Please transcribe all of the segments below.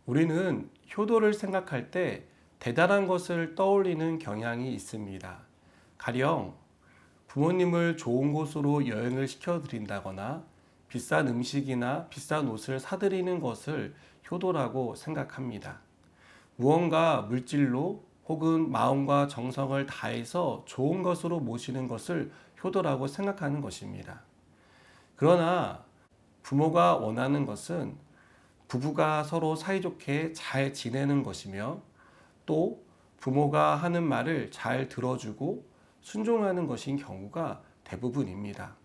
우리는 효도를 생각할 때 대단한 것을 떠올리는 경향이 있습니다. 가령 부모님을 좋은 곳으로 여행을 시켜드린다거나 비싼 음식이나 비싼 옷을 사드리는 것을 효도라고 생각합니다. 무언가 물질로 혹은 마음과 정성을 다해서 좋은 것으로 모시는 것을 효도라고 생각하는 것입니다. 그러나 부모가 원하는 것은 부부가 서로 사이좋게 잘 지내는 것이며 또 부모가 하는 말을 잘 들어주고 순종하는 것인 경우가 대부분입니다.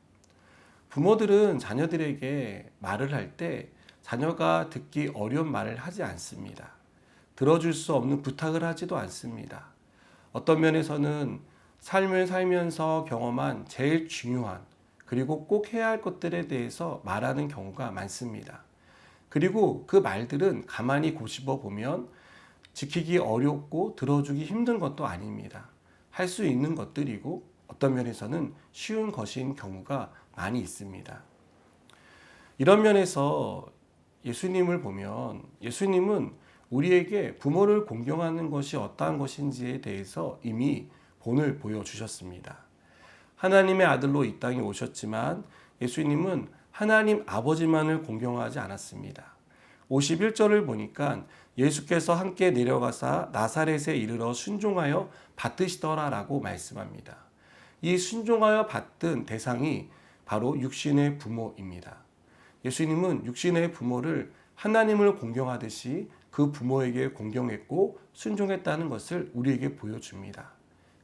부모들은 자녀들에게 말을 할 때 자녀가 듣기 어려운 말을 하지 않습니다. 들어줄 수 없는 부탁을 하지도 않습니다. 어떤 면에서는 삶을 살면서 경험한 제일 중요한 그리고 꼭 해야 할 것들에 대해서 말하는 경우가 많습니다. 그리고 그 말들은 가만히 곱씹어 보면 지키기 어렵고 들어주기 힘든 것도 아닙니다. 할 수 있는 것들이고 어떤 면에서는 쉬운 것인 경우가 많이 있습니다. 이런 면에서 예수님을 보면 예수님은 우리에게 부모를 공경하는 것이 어떠한 것인지에 대해서 이미 본을 보여주셨습니다. 하나님의 아들로 이 땅에 오셨지만 예수님은 하나님 아버지만을 공경하지 않았습니다. 51절을 보니까 예수께서 함께 내려가사 나사렛에 이르러 순종하여 받으시더라라고 말씀합니다. 이 순종하여 받은 대상이 바로 육신의 부모입니다. 예수님은 육신의 부모를 하나님을 공경하듯이 그 부모에게 공경했고 순종했다는 것을 우리에게 보여줍니다.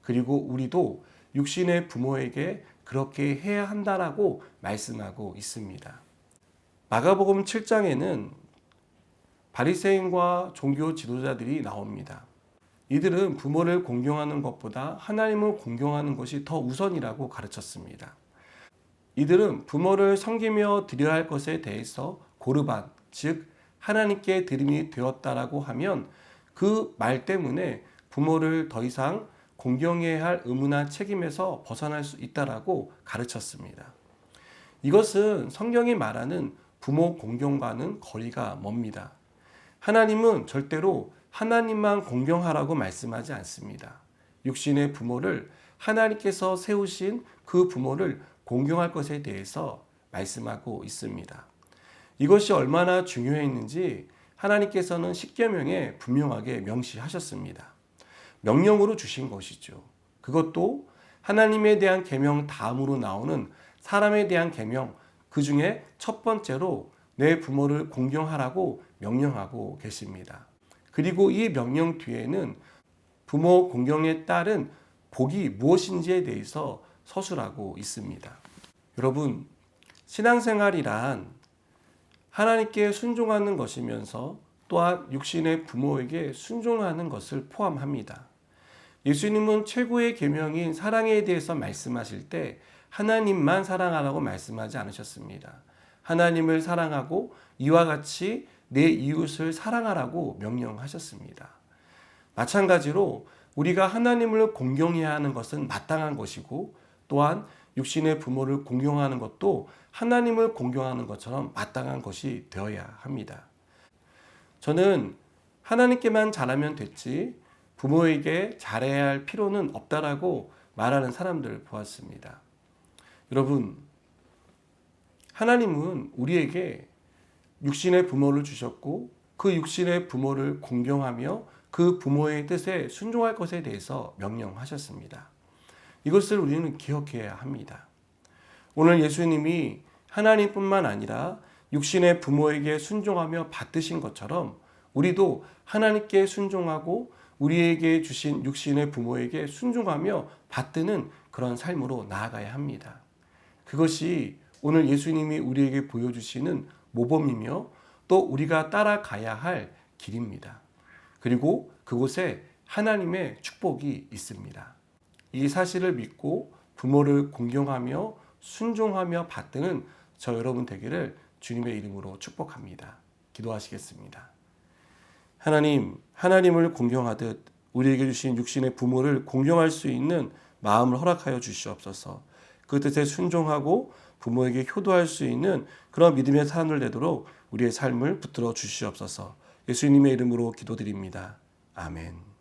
그리고 우리도 육신의 부모에게 그렇게 해야 한다라고 말씀하고 있습니다. 마가복음 7장에는 바리새인과 종교 지도자들이 나옵니다. 이들은 부모를 공경하는 것보다 하나님을 공경하는 것이 더 우선이라고 가르쳤습니다. 이들은 부모를 섬기며 드려야 할 것에 대해서 고르반, 즉 하나님께 드림이 되었다라고 하면 그 말 때문에 부모를 더 이상 공경해야 할 의무나 책임에서 벗어날 수 있다라고 가르쳤습니다. 이것은 성경이 말하는 부모 공경과는 거리가 멉니다. 하나님은 절대로 하나님만 공경하라고 말씀하지 않습니다. 육신의 부모를 하나님께서 세우신 그 부모를 공경할 것에 대해서 말씀하고 있습니다. 이것이 얼마나 중요했는지 하나님께서는 십계명에 분명하게 명시하셨습니다. 명령으로 주신 것이죠. 그것도 하나님에 대한 계명 다음으로 나오는 사람에 대한 계명, 그 중에 첫 번째로 내 부모를 공경하라고 명령하고 계십니다. 그리고 이 명령 뒤에는 부모 공경에 따른 복이 무엇인지에 대해서 서술하고 있습니다. 여러분, 신앙생활이란 하나님께 순종하는 것이면서 또한 육신의 부모에게 순종하는 것을 포함합니다. 예수님은 최고의 계명인 사랑에 대해서 말씀하실 때 하나님만 사랑하라고 말씀하지 않으셨습니다. 하나님을 사랑하고 이와 같이 내 이웃을 사랑하라고 명령하셨습니다. 마찬가지로 우리가 하나님을 공경해야 하는 것은 마땅한 것이고 또한 육신의 부모를 공경하는 것도 하나님을 공경하는 것처럼 마땅한 것이 되어야 합니다. 저는 하나님께만 잘하면 됐지 부모에게 잘해야 할 필요는 없다라고 말하는 사람들을 보았습니다. 여러분, 하나님은 우리에게 육신의 부모를 주셨고 그 육신의 부모를 공경하며 그 부모의 뜻에 순종할 것에 대해서 명령하셨습니다. 이것을 우리는 기억해야 합니다. 오늘 예수님이 하나님뿐만 아니라 육신의 부모에게 순종하며 받으신 것처럼 우리도 하나님께 순종하고 우리에게 주신 육신의 부모에게 순종하며 받드는 그런 삶으로 나아가야 합니다. 그것이 오늘 예수님이 우리에게 보여주시는 모범이며 또 우리가 따라가야 할 길입니다. 그리고 그곳에 하나님의 축복이 있습니다. 이 사실을 믿고 부모를 공경하며 순종하며 받드는 저 여러분 되기를 주님의 이름으로 축복합니다. 기도하시겠습니다. 하나님, 하나님을 공경하듯 우리에게 주신 육신의 부모를 공경할 수 있는 마음을 허락하여 주시옵소서. 그 뜻에 순종하고 부모에게 효도할 수 있는 그런 믿음의 삶을 내도록 우리의 삶을 붙들어 주시옵소서. 예수님의 이름으로 기도드립니다. 아멘.